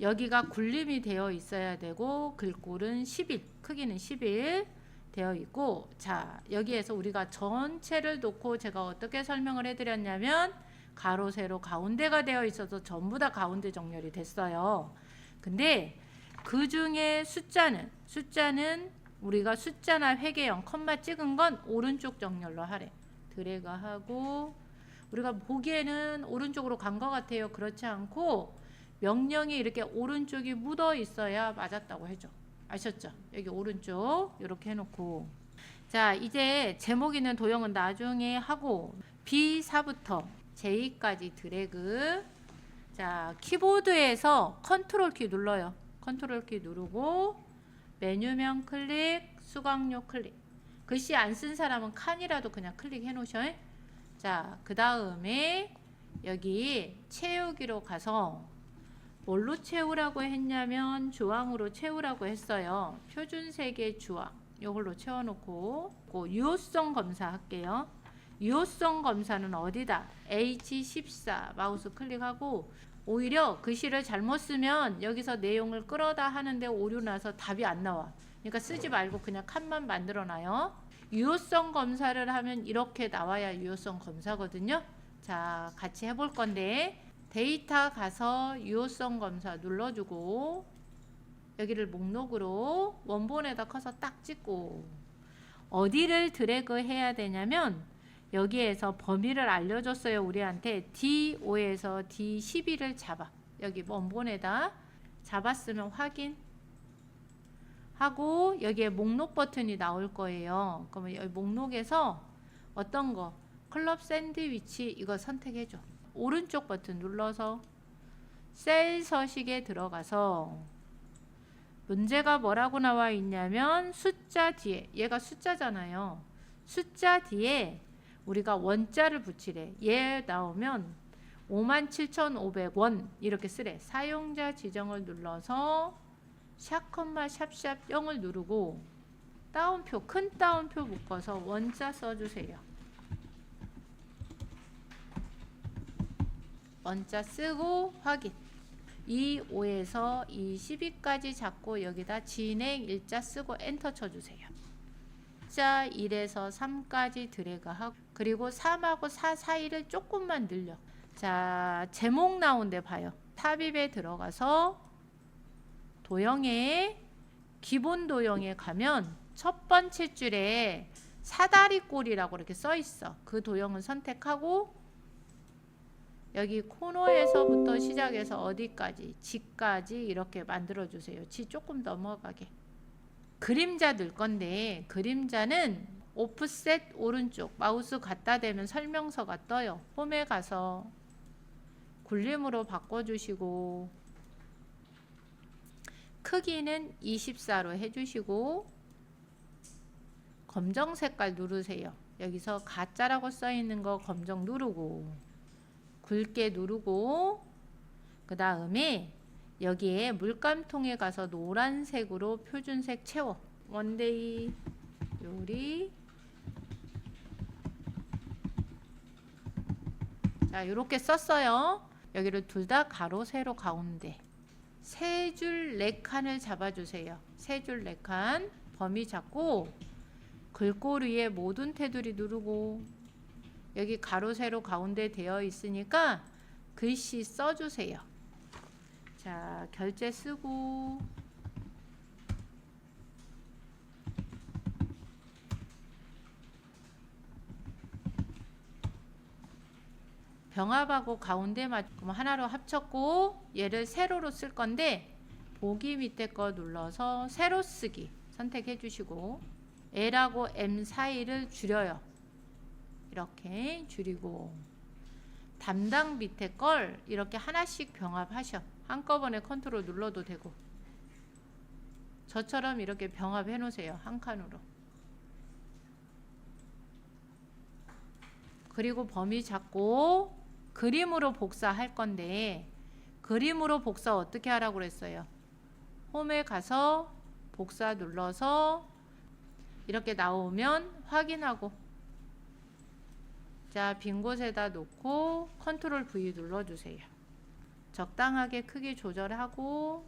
여기가 굴림이 되어 있어야 되고 글꼴은 11, 크기는 11 되어 있고, 자 여기에서 우리가 전체를 놓고 제가 어떻게 설명을 해드렸냐면 가로 세로 가운데가 되어 있어서 전부 다 가운데 정렬이 됐어요. 근데 그 중에 숫자는 우리가 숫자나 회계형 컴마 찍은 건 오른쪽 정렬로 하래. 드래그하고, 우리가 보기에는 오른쪽으로 간 것 같아요. 그렇지 않고 명령이 이렇게 오른쪽이 묻어 있어야 맞았다고 해줘. 아셨죠? 여기 오른쪽 이렇게 해놓고, 자 이제 제목 있는 도형은 나중에 하고 B4부터 J까지 드래그. 자 키보드에서 컨트롤 키 눌러요. 컨트롤 키 누르고 메뉴명 클릭, 수강료 클릭. 글씨 안 쓴 사람은 칸이라도 그냥 클릭해 놓으셔. 자 그 다음에 여기 채우기로 가서 뭘로 채우라고 했냐면 주황으로 채우라고 했어요. 표준색의 주황 이걸로 채워놓고 유효성 검사 할게요. 유효성 검사는 어디다? H14 마우스 클릭하고, 오히려 글씨를 잘못 쓰면 여기서 내용을 끌어다 하는데 오류 나서 답이 안 나와. 그러니까 쓰지 말고 그냥 칸만 만들어 놔요. 유효성 검사를 하면 이렇게 나와야 유효성 검사거든요. 자 같이 해볼 건데, 데이터 가서 유효성 검사 눌러주고 여기를 목록으로 원본에다 커서 딱 찍고, 어디를 드래그 해야 되냐면 여기에서 범위를 알려줬어요. 우리한테 D5에서 D12를 잡아. 여기 원본에다 잡았으면 확인 하고, 여기에 목록 버튼이 나올 거예요. 그러면 여기 목록에서 어떤 거, 클럽 샌드위치 이거 선택해줘. 오른쪽 버튼 눌러서 셀 서식에 들어가서 문제가 뭐라고 나와 있냐면 숫자 뒤에, 얘가 숫자잖아요. 숫자 뒤에 우리가 원자를 붙이래. 얘 나오면 57,500원 이렇게 쓰래. 사용자 지정을 눌러서 샵, 샵 0을 누르고 따옴표, 큰 따옴표 묶어서 원자 써주세요. 원자 쓰고 확인. 이 5에서 이 12까지 잡고 여기다 진행 일자 쓰고 엔터 쳐주세요. 자 1에서 3까지 드래그하고, 그리고 3하고 4 사이를 조금만 늘려. 자 제목 나온데 봐요. 삽입에 들어가서 도형에, 기본 도형에 가면 첫 번째 줄에 사다리꼴이라고 이렇게 써 있어. 그 도형을 선택하고 여기 코너에서부터 시작해서 어디까지, 지까지 이렇게 만들어 주세요. 지 조금 넘어가게. 그림자 넣을 건데, 그림자는 오프셋 오른쪽 마우스 갖다 대면 설명서가 떠요. 홈에 가서 굴림으로 바꿔주시고 크기는 24로 해주시고 검정 색깔 누르세요. 여기서 가짜라고 써있는 거 검정 누르고 굵게 누르고, 그 다음에 여기에 물감통에 가서 노란색으로 표준색 채워. 원데이 요리. 자 이렇게 썼어요. 여기를 둘 다 가로 세로 가운데 세 줄 네 칸을 잡아주세요. 세 줄 네 칸 범위 잡고 글꼴 위에 모든 테두리 누르고, 여기 가로 세로 가운데 되어 있으니까 글씨 써주세요. 자 결제 쓰고, 병합하고 가운데 맞고 하나로 합쳤고, 얘를 세로로 쓸 건데 보기 밑에 거 눌러서 세로 쓰기 선택해 주시고 L하고 M 사이를 줄여요. 이렇게 줄이고, 담당 밑에 걸 이렇게 하나씩 병합하셔. 한꺼번에 컨트롤 눌러도 되고, 저처럼 이렇게 병합해 놓으세요. 한 칸으로. 그리고 범위 잡고 그림으로 복사할 건데, 그림으로 복사 어떻게 하라고 그랬어요? 홈에 가서 복사 눌러서 이렇게 나오면 확인하고 자, 빈 곳에다 놓고 컨트롤 V 눌러주세요. 적당하게 크기 조절하고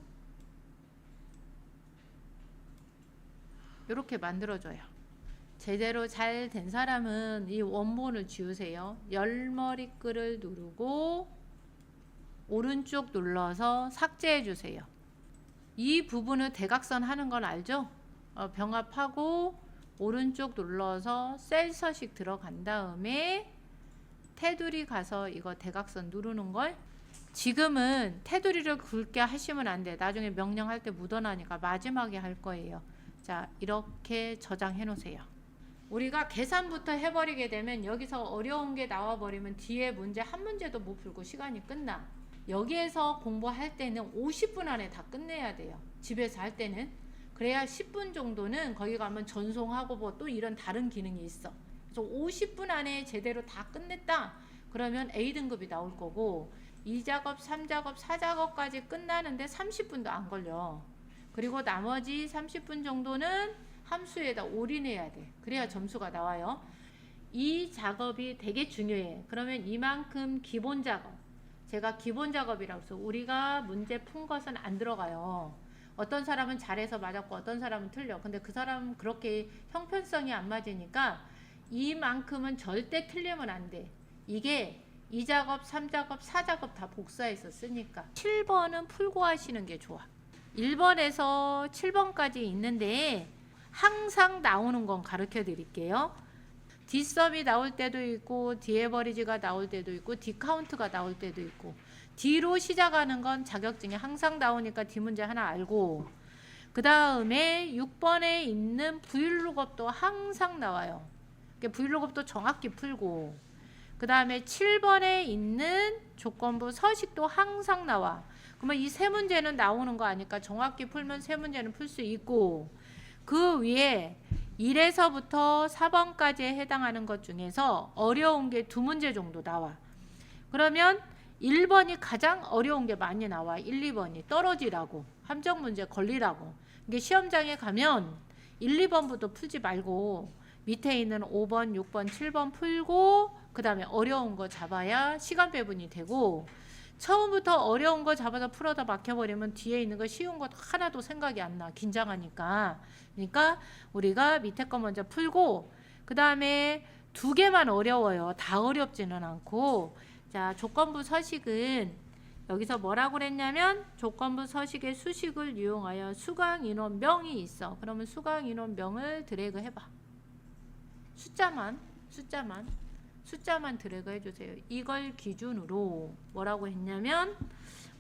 이렇게 만들어줘요. 제대로 잘 된 사람은 이 원본을 지우세요. 열머리글을 누르고 오른쪽 눌러서 삭제해 주세요. 이 부분을 대각선 하는 건 알죠? 병합하고 오른쪽 눌러서 셀 서식 들어간 다음에 테두리 가서 이거 대각선 누르는 걸. 지금은 테두리를 굵게 하시면 안 돼. 나중에 명령할 때 묻어나니까 마지막에 할 거예요. 자, 이렇게 저장해 놓으세요. 우리가 계산부터 해버리게 되면 여기서 어려운 게 나와버리면 뒤에 문제 한 문제도 못 풀고 시간이 끝나. 여기에서 공부할 때는 50분 안에 다 끝내야 돼요. 집에서 할 때는. 그래야 10분 정도는 거기 가면 전송하고 뭐 또 이런 다른 기능이 있어. 그래서 50분 안에 제대로 다 끝냈다. 그러면 A등급이 나올 거고 2작업, 3작업, 4작업까지 끝나는데 30분도 안 걸려. 그리고 나머지 30분 정도는 함수에다 올인해야 돼. 그래야 점수가 나와요. 이 작업이 되게 중요해. 그러면 이만큼 기본 작업. 제가 기본 작업이라고 해서 우리가 문제 푼 것은 안 들어가요. 어떤 사람은 잘해서 맞았고 어떤 사람은 틀려. 근데 그 사람은 그렇게 형편성이 안 맞으니까 이만큼은 절대 틀리면 안 돼. 이게 2작업, 3작업, 4작업 다 복사해서 쓰니까 7번은 풀고 하시는 게 좋아. 1번에서 7번까지 있는데 항상 나오는 건 가르쳐 드릴게요. 뒷섬이 나올 때도 있고 디에버리지가 나올 때도 있고 디카운트가 나올 때도 있고 D로 시작하는 건 자격증에 항상 나오니까 D 문제 하나 알고 그 다음에 6번에 있는 Vlookup도 항상 나와요. Vlookup도 정확히 풀고 그 다음에 7번에 있는 조건부 서식도 항상 나와. 그러면 이 세 문제는 나오는 거 아니까 정확히 풀면 세 문제는 풀 수 있고 그 위에 1에서부터 4번까지에 해당하는 것 중에서 어려운 게 두 문제 정도 나와. 그러면 1번이 가장 어려운 게 많이 나와. 1, 2번이 떨어지라고. 함정 문제 걸리라고. 이게 시험장에 가면 1, 2번부터 풀지 말고 밑에 있는 5번, 6번, 7번 풀고 그 다음에 어려운 거 잡아야 시간 배분이 되고 처음부터 어려운 거 잡아서 풀어다 막혀버리면 뒤에 있는 거 쉬운 거 하나도 생각이 안 나. 긴장하니까. 그러니까 우리가 밑에 거 먼저 풀고 그 다음에 두 개만 어려워요. 다 어렵지는 않고 자 조건부 서식은 여기서 뭐라고 그랬냐면 조건부 서식의 수식을 이용하여 수강인원명이 있어. 그러면 수강인원명을 드래그 해봐. 숫자만 드래그 해주세요. 이걸 기준으로 뭐라고 했냐면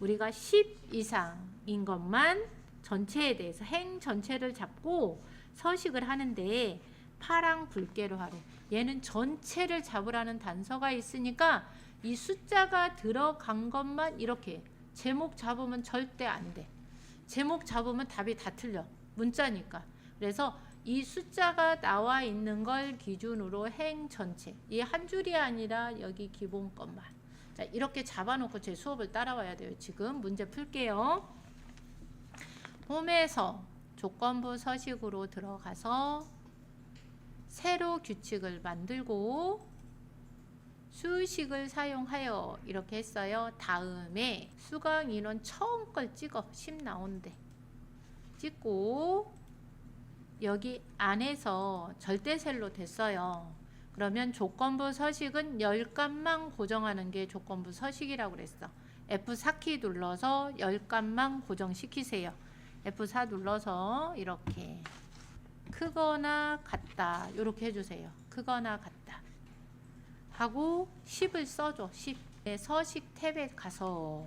우리가 10 이상인 것만 전체에 대해서 행 전체를 잡고 서식을 하는데 파랑 굵게로 하래. 얘는 전체를 잡으라는 단서가 있으니까 이 숫자가 들어간 것만 이렇게 제목 잡으면 절대 안 돼. 제목 잡으면 답이 다 틀려. 문자니까. 그래서 이 숫자가 나와 있는 걸 기준으로 행 전체 이 한 줄이 아니라 여기 기본 것만 자 이렇게 잡아놓고 제 수업을 따라와야 돼요. 지금 문제 풀게요. 홈에서 조건부 서식으로 들어가서 새로 규칙을 만들고 수식을 사용하여 이렇게 했어요. 다음에 수강인원 처음 걸 찍어 10 나오는데 찍고 여기 안에서 절대셀로 됐어요. 그러면 조건부 서식은 10값만 고정하는 게 조건부 서식이라고 그랬어. F4키 눌러서 10값만 고정시키세요. F4 눌러서 이렇게 크거나 같다 이렇게 해주세요. 크거나 같다 하고 10을 써줘. 10 서식 탭에 가서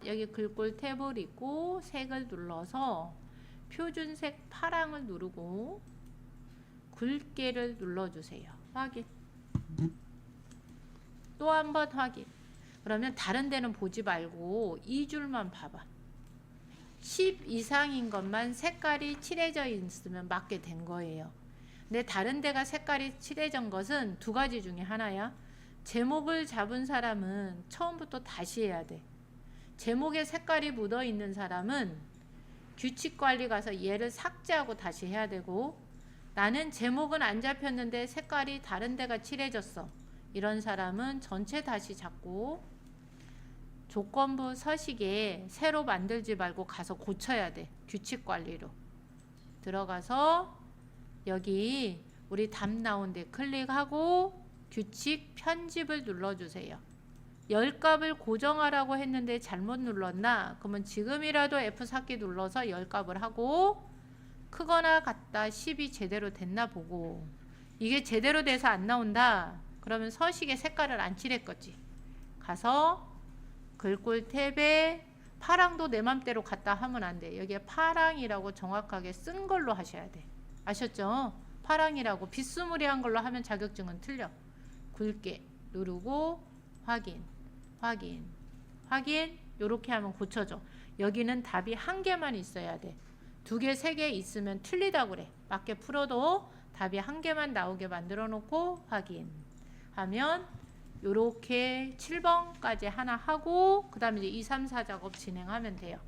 여기 글꼴 탭을 있고 색을 눌러서 표준색 파랑을 누르고 굵게를 눌러주세요. 확인. 또 한 번 확인. 그러면 다른 데는 보지 말고 이 줄만 봐봐. 10 이상인 것만 색깔이 칠해져 있으면 맞게 된 거예요. 근데 다른 데가 색깔이 칠해진 것은 두 가지 중에 하나야. 제목을 잡은 사람은 처음부터 다시 해야 돼. 제목에 색깔이 묻어 있는 사람은 규칙 관리 가서 얘를 삭제하고 다시 해야 되고 나는 제목은 안 잡혔는데 색깔이 다른 데가 칠해졌어. 이런 사람은 전체 다시 잡고 조건부 서식에 새로 만들지 말고 가서 고쳐야 돼. 규칙 관리로 들어가서 여기 우리 답 나온 데 클릭하고 규칙 편집을 눌러주세요. 10값을 고정하라고 했는데 잘못 눌렀나? 그러면 지금이라도 F4키 눌러서 10값을 하고 크거나 같다 10이 제대로 됐나 보고, 이게 제대로 돼서 안 나온다 그러면 서식에 색깔을 안 칠했겠지. 가서 글꼴 탭에 파랑도 내 맘대로 갖다 하면 안 돼. 여기에 파랑이라고 정확하게 쓴 걸로 하셔야 돼. 아셨죠? 파랑이라고 비스무리한 걸로 하면 자격증은 틀려. 굵게 누르고 확인, 확인, 확인. 요렇게 하면 고쳐져. 여기는 답이 한 개만 있어야 돼. 2개, 3개 있으면 틀리다고 그래. 맞게 풀어도 답이 한 개만 나오게 만들어 놓고 확인 하면 요렇게 7번까지 하나 하고 그 다음에 이제 2, 3, 4 작업 진행하면 돼요.